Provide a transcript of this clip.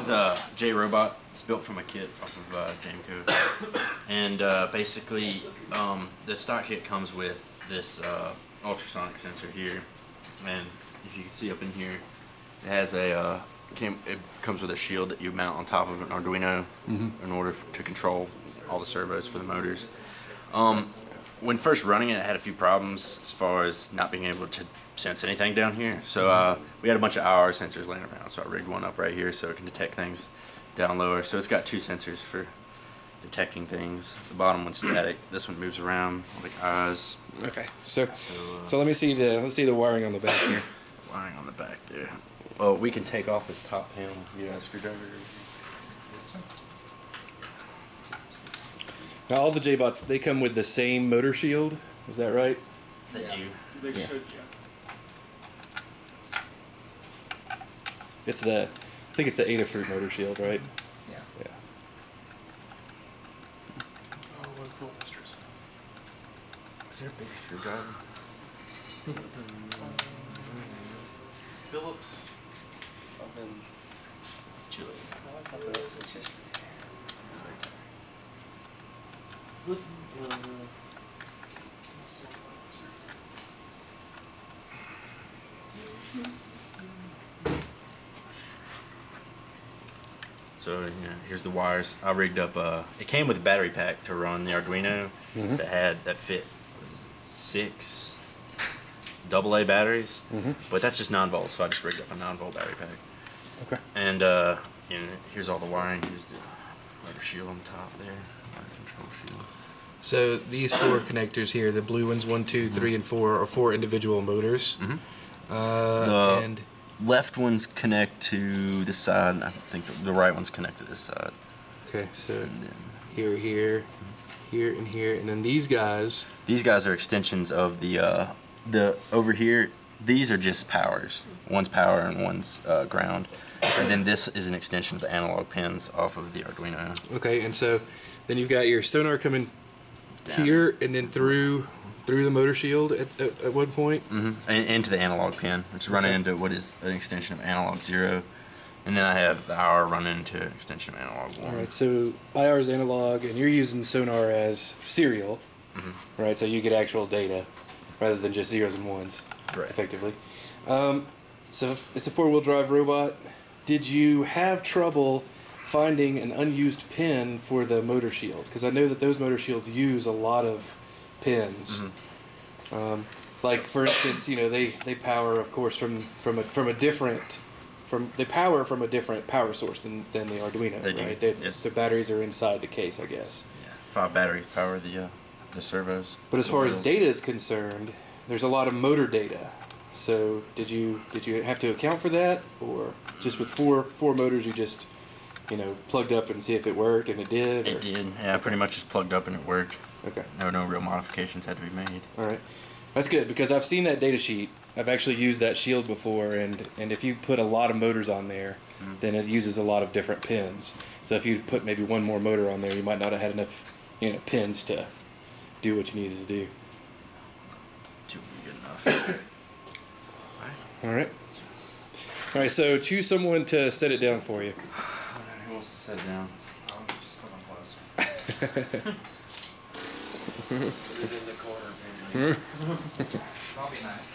is J-Robot. It's built from a kit off of Jamco. And basically, the stock kit comes with this ultrasonic sensor here. And if you can see up in here, it has a it comes with a shield that you mount on top of an Arduino in order to control all the servos for the motors. When first running it, I had a few problems as far as not being able to sense anything down here. So we had a bunch of IR sensors laying around, so I rigged one up right here so it can detect things down lower. So it's got two sensors for detecting things. The bottom one's static. This one moves around like eyes. Okay, so let me see the wiring on the back here. Wiring on the back there. Well, we can take off this top panel. You got a screwdriver? Yes, sir. Now all the J-Bots, they come with the same motor shield. Is that right? They do. They should, It's I think it's the Adafruit motor shield, right? Yeah. Yeah. Oh, what a cool mistress. Is there a big screwdriver? Phillips. It's chilly. So here's the wires. I rigged up. It came with a battery pack to run the Arduino that fit 6 AA batteries, but that's just 9 volts. So I just rigged up a 9-volt battery pack. Okay. And here's all the wiring. Here's the motor shield on top there. Motor control shield. So these 4 connectors here, the blue ones, 1, 2, 3, and 4, are 4 individual motors. The left ones connect to this side, and I think the right ones connect to this side. Okay, so here, here, and here, and then these guys. These guys are extensions of the over here. These are just powers. One's power and one's ground, and then this is an extension of the analog pins off of the Arduino. Okay, and so then you've got your sonar coming down here, and then through the motor shield at one point? And into the analog pin, which is running into what is an extension of analog 0. And then I have the IR running into an extension of analog 1. Alright, so IR is analog, and you're using sonar as serial, right? So you get actual data rather than just zeros and ones, Right. effectively. So it's a 4-wheel drive robot. Did you have trouble finding an unused pin for the motor shield? Because I know that those motor shields use a lot of pins. Like for instance, they power, of course, from a different power source than the Arduino. They do. Right? Yes. The batteries are inside the case, I guess. Yeah. 5 batteries power the servos. But as far as data is concerned, there's a lot of motor data. So did you have to account for that, or just with four motors you just plugged up and see if it worked, and it did? It did. Yeah, I pretty much just plugged up and it worked. Okay. No real modifications had to be made. All right. That's good, because I've seen that data sheet. I've actually used that shield before, and if you put a lot of motors on there, then it uses a lot of different pins. So if you put maybe one more motor on there, you might not have had enough pins to do what you needed to do. Too good enough. All right. All right, so choose someone to set it down for you. Who wants to set it down? Just because I'm close. Put it in the corner, maybe. That'll be nice.